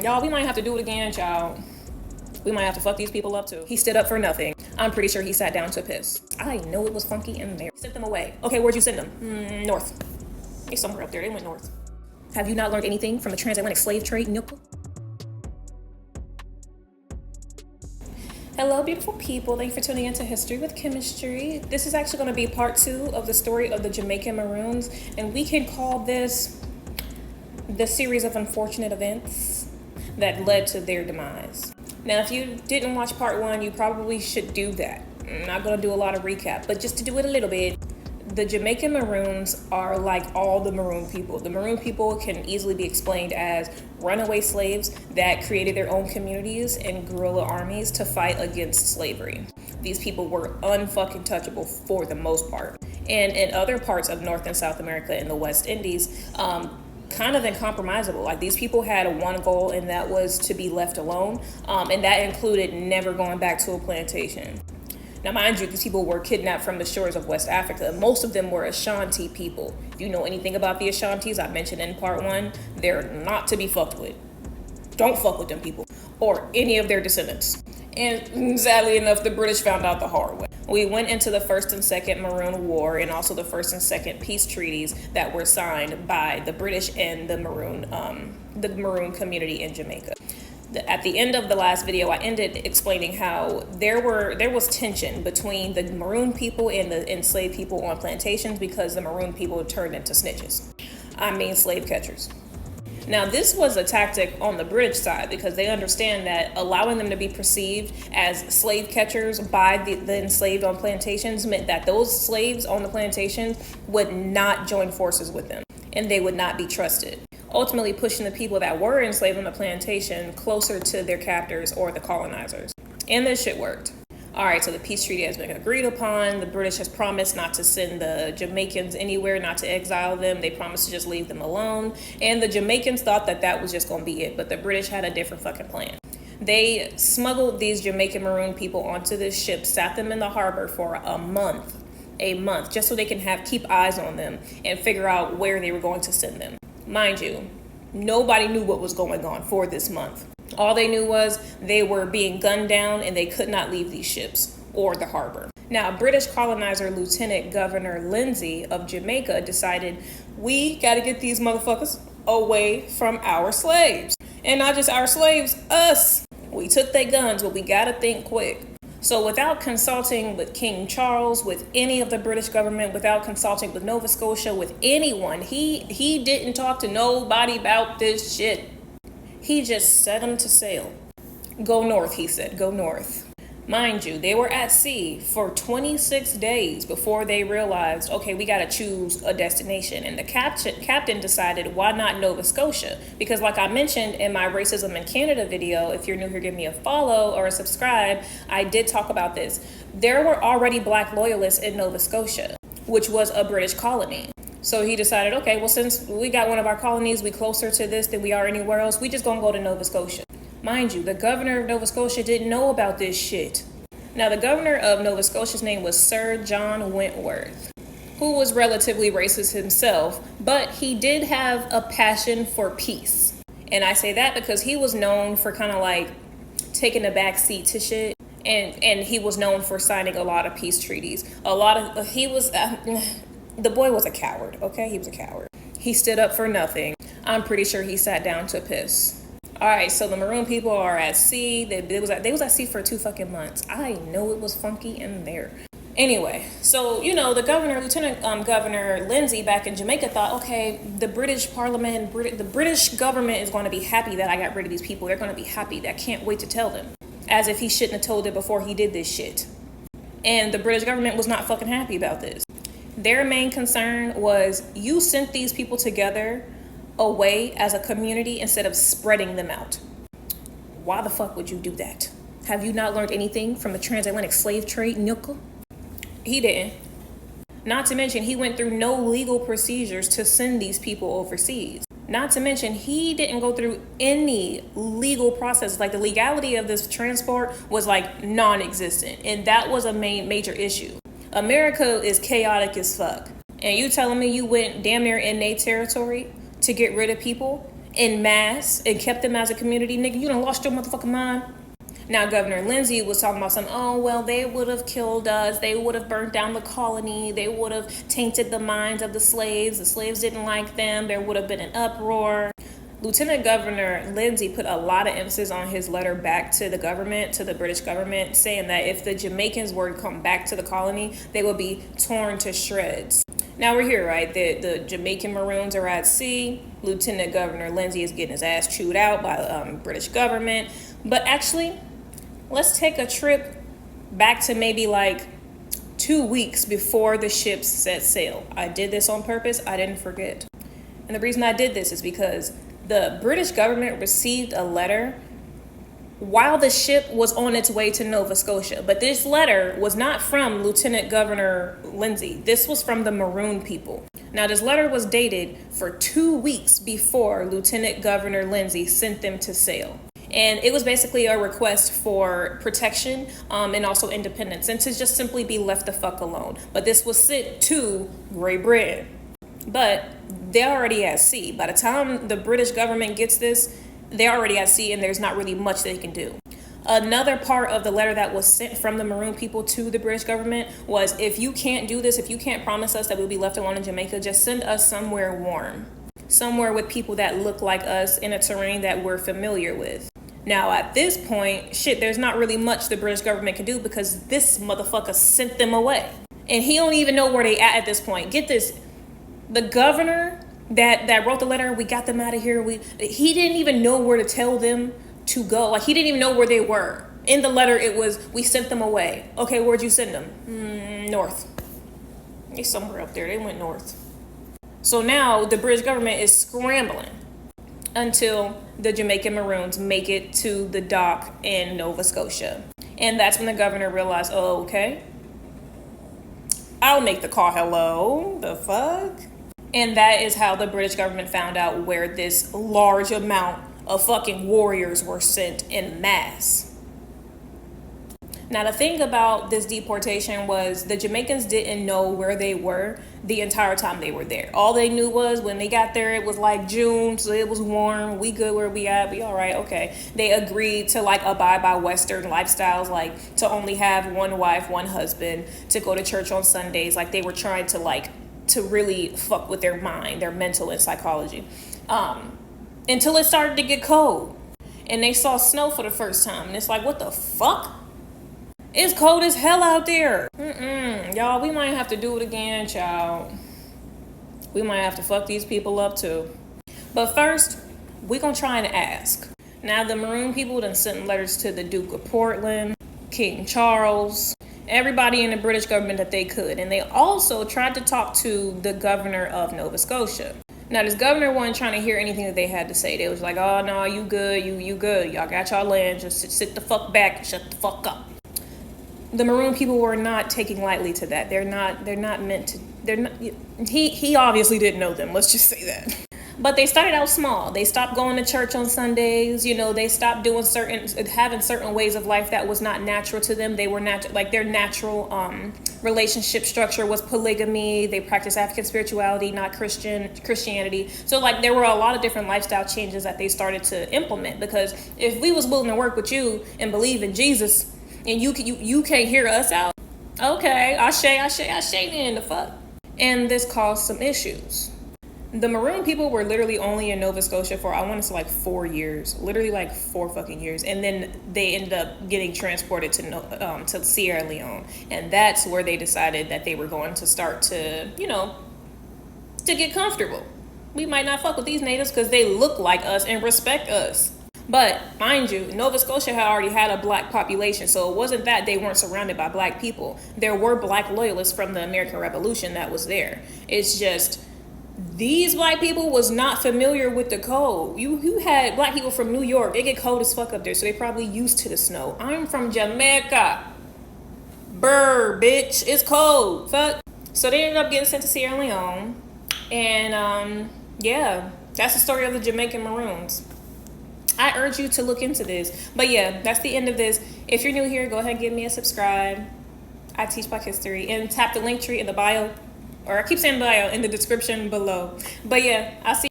Y'all, we might have to do it again, child. We might have to fuck these people up too. He stood up for nothing. I'm pretty sure he sat down to piss. I know it was funky in there. Sent them away. Okay, where'd you send them? North. They somewhere up there. They went north. Have you not learned anything from the transatlantic slave trade? Nope. Hello, beautiful people. Thank you for tuning into History with Chemistry. This is actually going to be part 2 of the story of the Jamaican Maroons, and we can call this the series of unfortunate events that led to their demise. Now, if you didn't watch part 1, you probably should do that. I'm not going to do a lot of recap, but just to do it a little bit, the Jamaican Maroons are like all the Maroon people. The Maroon people can easily be explained as runaway slaves that created their own communities and guerrilla armies to fight against slavery. These people were unfucking touchable for the most part. And in other parts of North and South America and the West Indies, kind of incompromisable. Like, these people had one goal, and that was to be left alone, and that included never going back to a plantation. Now, mind you, these people were kidnapped from the shores of West Africa. Most of them were Ashanti people. If you know anything about the Ashantis, I mentioned in part 1, they're not to be fucked with. Don't fuck with them people or any of their descendants. And sadly enough, the British found out the hard way. We went into the First and Second Maroon War, and also the First and Second peace treaties that were signed by the British and the Maroon community in Jamaica. At the end of the last video, I ended explaining how there was tension between the Maroon people and the enslaved people on plantations because the Maroon people turned into snitches. I mean, slave catchers. Now, this was a tactic on the British side because they understand that allowing them to be perceived as slave catchers by the enslaved on plantations meant that those slaves on the plantations would not join forces with them, and they would not be trusted, ultimately pushing the people that were enslaved on the plantation closer to their captors or the colonizers. And this shit worked. All right, so the peace treaty has been agreed upon. The British has promised not to send the Jamaicans anywhere, not to exile them. They promised to just leave them alone. And the Jamaicans thought that that was just going to be it, but the British had a different fucking plan. They smuggled these Jamaican Maroon people onto this ship, sat them in the harbor for a month, just so they can keep eyes on them and figure out where they were going to send them. Mind you, nobody knew what was going on for this month. All they knew was they were being gunned down and they could not leave these ships or the harbor. Now, British colonizer Lieutenant Governor Lindsay of Jamaica decided, we got to get these motherfuckers away from our slaves. And not just our slaves, us. We took their guns, but we got to think quick. So without consulting with King Charles, with any of the British government, without consulting with Nova Scotia, with anyone, he didn't talk to nobody about this shit. He just set them to sail. Go north, he said, go north. Mind you, they were at sea for 26 days before they realized, okay, we got to choose a destination. And the captain decided, why not Nova Scotia? Because like I mentioned in my Racism in Canada video, if you're new here, give me a follow or a subscribe. I did talk about this. There were already Black loyalists in Nova Scotia, which was a British colony. So he decided, okay, well, since we got one of our colonies, we closer to this than we are anywhere else, we just gonna go to Nova Scotia. Mind you, the governor of Nova Scotia didn't know about this shit. Now, the governor of Nova Scotia's name was Sir John Wentworth, who was relatively racist himself, but he did have a passion for peace. And I say that because he was known for kind of like taking a back seat to shit. And he was known for signing a lot of peace treaties. The boy was a coward, okay? He was a coward. He stood up for nothing. I'm pretty sure he sat down to piss. All right, so the Maroon people are at sea. They was at sea for 2 fucking months. I know it was funky in there. Anyway, so, the Lieutenant Governor Lindsay back in Jamaica thought, okay, the British Parliament, the British government is going to be happy that I got rid of these people. They're going to be happy. I can't wait to tell them. As if he shouldn't have told it before he did this shit. And the British government was not fucking happy about this. Their main concern was, you sent these people together away as a community instead of spreading them out. Why the fuck would you do that? Have you not learned anything from the transatlantic slave trade, Nickel? He didn't. Not to mention, he went through no legal procedures to send these people overseas. Not to mention, he didn't go through any legal process. Like, the legality of this transport was like non-existent. And that was a major issue. America is chaotic as fuck. And you telling me you went damn near in their territory to get rid of people en masse and kept them as a community. Nigga, you done lost your motherfucking mind. Now, Governor Lindsay was talking about something, oh, well, they would have killed us. They would have burnt down the colony. They would have tainted the minds of the slaves. The slaves didn't like them. There would have been an uproar. Lieutenant Governor Lindsay put a lot of emphasis on his letter back to the government, to the British government, saying that if the Jamaicans were to come back to the colony, they would be torn to shreds. Now we're here, right? The Jamaican Maroons are at sea. Lieutenant Governor Lindsay is getting his ass chewed out by the British government. But actually, let's take a trip back to maybe like 2 weeks before the ships set sail. I did this on purpose. I didn't forget. And the reason I did this is because the British government received a letter while the ship was on its way to Nova Scotia. But this letter was not from Lieutenant Governor Lindsay. This was from the Maroon people. Now, this letter was dated for 2 weeks before Lieutenant Governor Lindsay sent them to sail. And it was basically a request for protection and also independence and to just simply be left the fuck alone. But this was sent to Great Britain. But they're already at sea. By the time the British government gets this, they're already at sea and there's not really much they can do. Another part of the letter that was sent from the Maroon people to the British government was, if you can't do this, if you can't promise us that we'll be left alone in Jamaica, just send us somewhere warm. Somewhere with people that look like us in a terrain that we're familiar with. Now, at this point, shit, there's not really much the British government can do because this motherfucker sent them away. And he don't even know where they at this point. Get this. The governor that wrote the letter, we got them out of here. He didn't even know where to tell them to go. Like, he didn't even know where they were. In the letter, it was, we sent them away. Okay, where'd you send them? North. They're somewhere up there. They went north. So now the British government is scrambling until the Jamaican Maroons make it to the dock in Nova Scotia. And that's when the governor realized, oh, okay, I'll make the call. Hello, the fuck? And that is how the British government found out where this large amount of fucking warriors were sent en masse. Now, the thing about this deportation was the Jamaicans didn't know where they were the entire time they were there. All they knew was when they got there, it was like June, so it was warm. We good where we at. We all right. Okay. They agreed to like abide by Western lifestyles, like to only have one wife, one husband, to go to church on Sundays. Like they were trying to really fuck with their mind, their mental and psychology. Until it started to get cold and they saw snow for the first time. And it's like, what the fuck? It's cold as hell out there. Y'all, we might have to do it again, child. We might have to fuck these people up too. But first, we gonna try and ask. Now, the Maroon people done sent letters to the Duke of Portland, King Charles, everybody in the British government that they could. And they also tried to talk to the governor of Nova Scotia. Now, this governor wasn't trying to hear anything that they had to say. They was like, oh, no, you good, you good. Y'all got y'all land. Just sit the fuck back and shut the fuck up. The Maroon people were not taking lightly to that. They're not meant to, he obviously didn't know them. Let's just say that. But they started out small. They stopped going to church on Sundays. They stopped doing having certain ways of life that was not natural to them. They were their natural relationship structure was polygamy. They practiced African spirituality, not Christianity. So there were a lot of different lifestyle changes that they started to implement, because if we was willing to work with you and believe in Jesus and you can't hear us out, okay, I say then the fuck. And this caused some issues. The Maroon people were literally only in Nova Scotia for, I want to say 4 years, literally 4 fucking years. And then they ended up getting transported to Sierra Leone. And that's where they decided that they were going to start to, to get comfortable. We might not fuck with these natives because they look like us and respect us. But mind you, Nova Scotia had already had a black population, so it wasn't that they weren't surrounded by black people. There were black loyalists from the American Revolution that was there. It's just these black people was not familiar with the cold. You had black people from New York. They get cold as fuck up there, so they probably used to the snow. I'm from Jamaica. Brr, bitch, it's cold. Fuck. So they ended up getting sent to Sierra Leone, and yeah, that's the story of the Jamaican Maroons. I urge you to look into this. But yeah, that's the end of this. If you're new here, go ahead and give me a subscribe. I teach Black history. And tap the link tree in the bio. Or I keep saying bio, in the description below. But yeah, I'll see you.